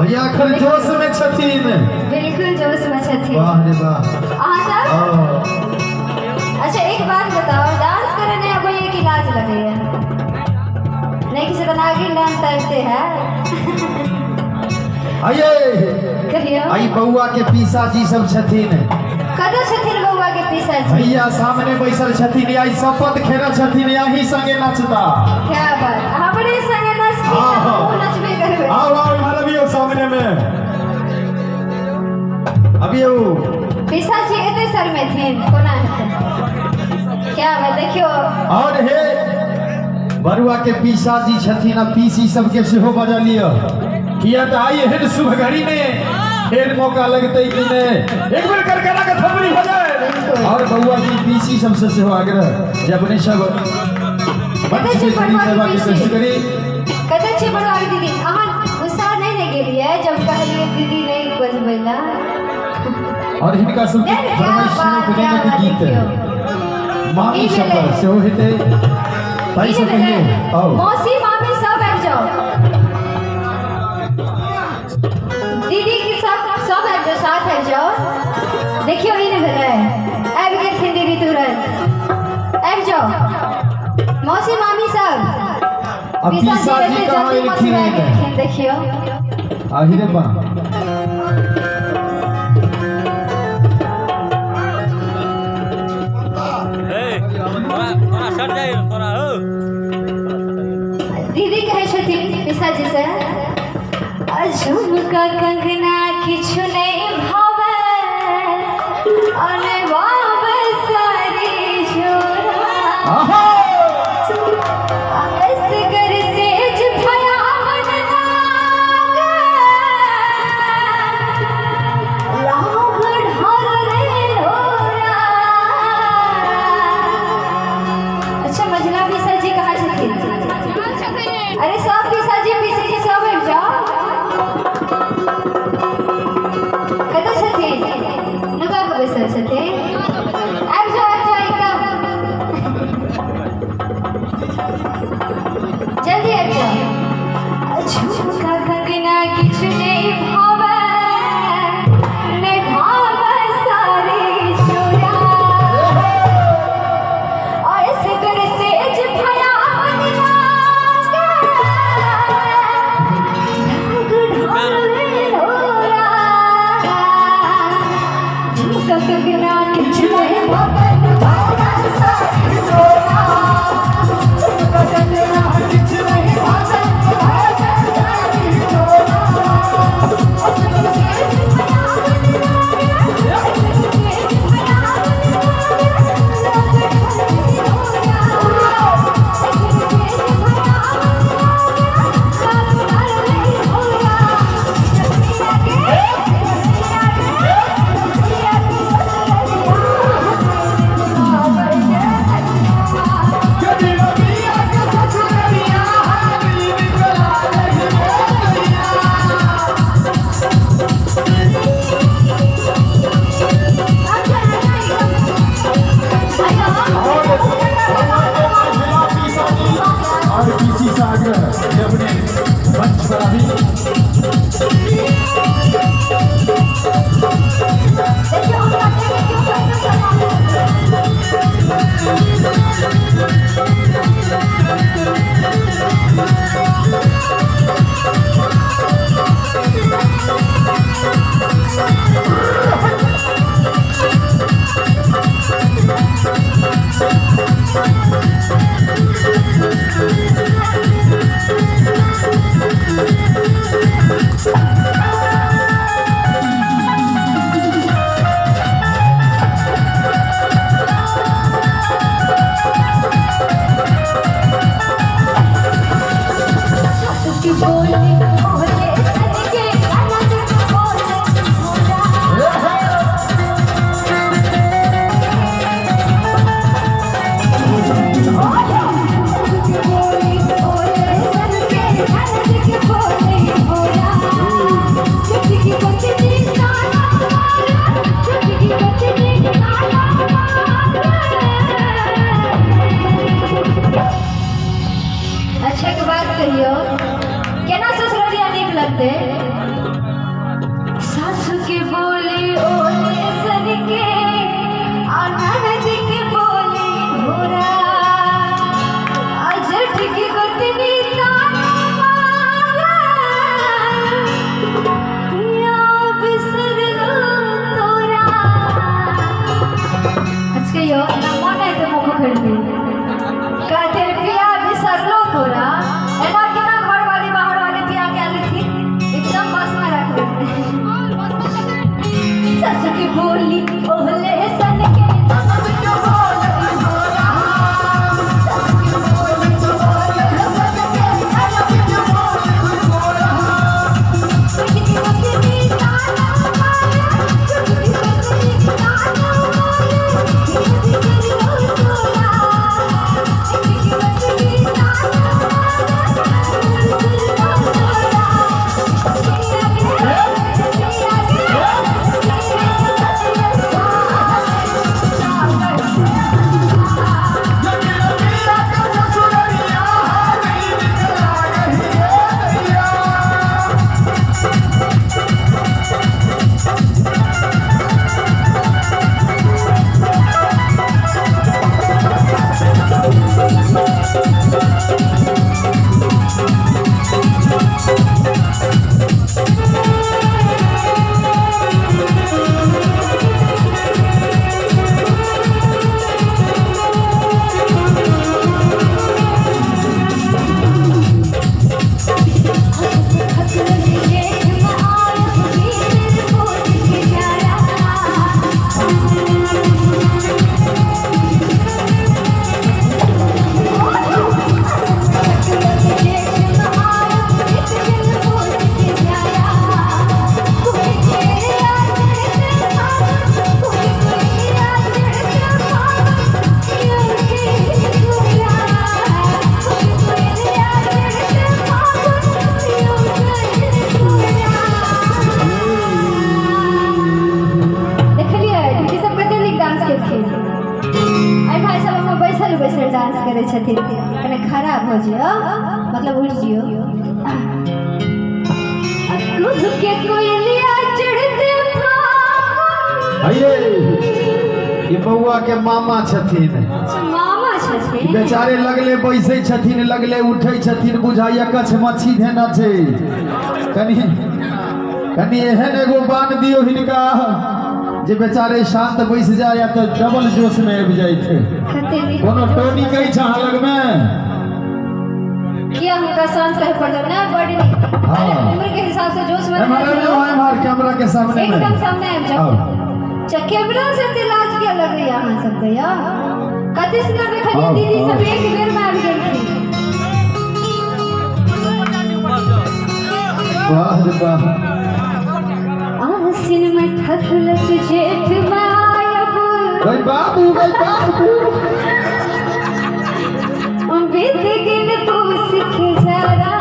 भैया खर जोश में छथिन, बिल्कुल जोश में छथिन। वाह रे वाह। सब अच्छा एक बात बताओ, डांस करने अब ये की लाज लगे है नहीं, किसी को नागिन डांस करते हैं। आइए आई बउआ के पीसा जी सब छथिन। कदो छथिन बउआ के पीसा जी? भैया सामने बैसल छथिन, आई शपथ खेरा छथिन, यही संगे नचता। क्या बात, हमरे संगे नचती नचबे करबे। आओ आओ मालवियो सामने में। अभी वो पीसा जी एते सर में थे कोना है क्या मैं देखियो। और हे बरुआ के पीसा जी छथिन, अब पीसी सबके सेहो बजा लियो, किया तो आई है शुभ घड़ी में फिर मौका लगते कि ने एक बार करकरा के थपड़ी हो जाए। और बउआ जी पीसी सबसे सेहो आग्रह जब ने सब बच्चे के खरीद करवा के कोशिश करी। कदे छे बड़वा दीदी अहाँ गुस्सा नहीं ले गेलिए जब कहलिए दीदी नहीं बजबैला। और इनका सब फरमाइश सुनो के देने के गीत मामी सब से हो हेते भाई से कहिए आओ मौसी मामी सब आ जाओ, दीदी की सब आ जाओ, साथ आ जाओ। देखियो इने भेले आबि गेल थे दीदी तुरंत आबि जाओ मौसी मामी सब। अब पीसा जी कहां लिखी देखियो आहिरे बा दीदी कहे छथिन पीसा जी से झुमका कंगना किछु नहीं भावे अने बाबा सारी जोरा असगर सेज भया मन लाग ढार रे लोरा। अच्छा मजला पीसा जी कहाँ छथिन? अरे सब पीसा जी पीसे के सब एक जाओ कदे छथिन नुका के बैसल छथिन। ना मन है तो मुख खड़ती कहते पिया भी सरलो थोड़ा ऐना के ना घर वाली बाहर वाले पिया के आली थी एकदम बस में रख देते सस की बोली ओहले सन के सस की बोली बोला सस की बोली बोला सस के सस की बोली बोला कितनी कितनी ताना मारे कितनी कितनी ताना मारे कितनी कितनी बोला कितनी कितनी ताना डांस करे छथिन कने खराब हो जियो मतलब उठ जियो दूध के कोयलिया चढ़ते आइए ये बउआ के मामा छथिन मामा छथिन बेचारे लगले बैसे छथिन लगले उठे छथिन बुझाइया कछ मच्छी धेना छै कनी कनी एहन एगो बान दियो हिनका जे बेचारे शांत बैस जाए या तो डबल जोश में आबि जाए थे कोनो टोनी कही छह लग में किया हमका शांत कहे पड़ जाए ना बॉडी उम्र के हिसाब से जोश में हमार कैमरा के सामने में एकदम सामने आ जाओ कैमरा से लाज क्या लग रही है हां सब भैया कते सुंदर देखलिए दीदी सब एक बेर में आ गई थी वाह रे वाह आसिन में ठकलक जेठ मायब गई बाबू बीत गिन पूछ के जरा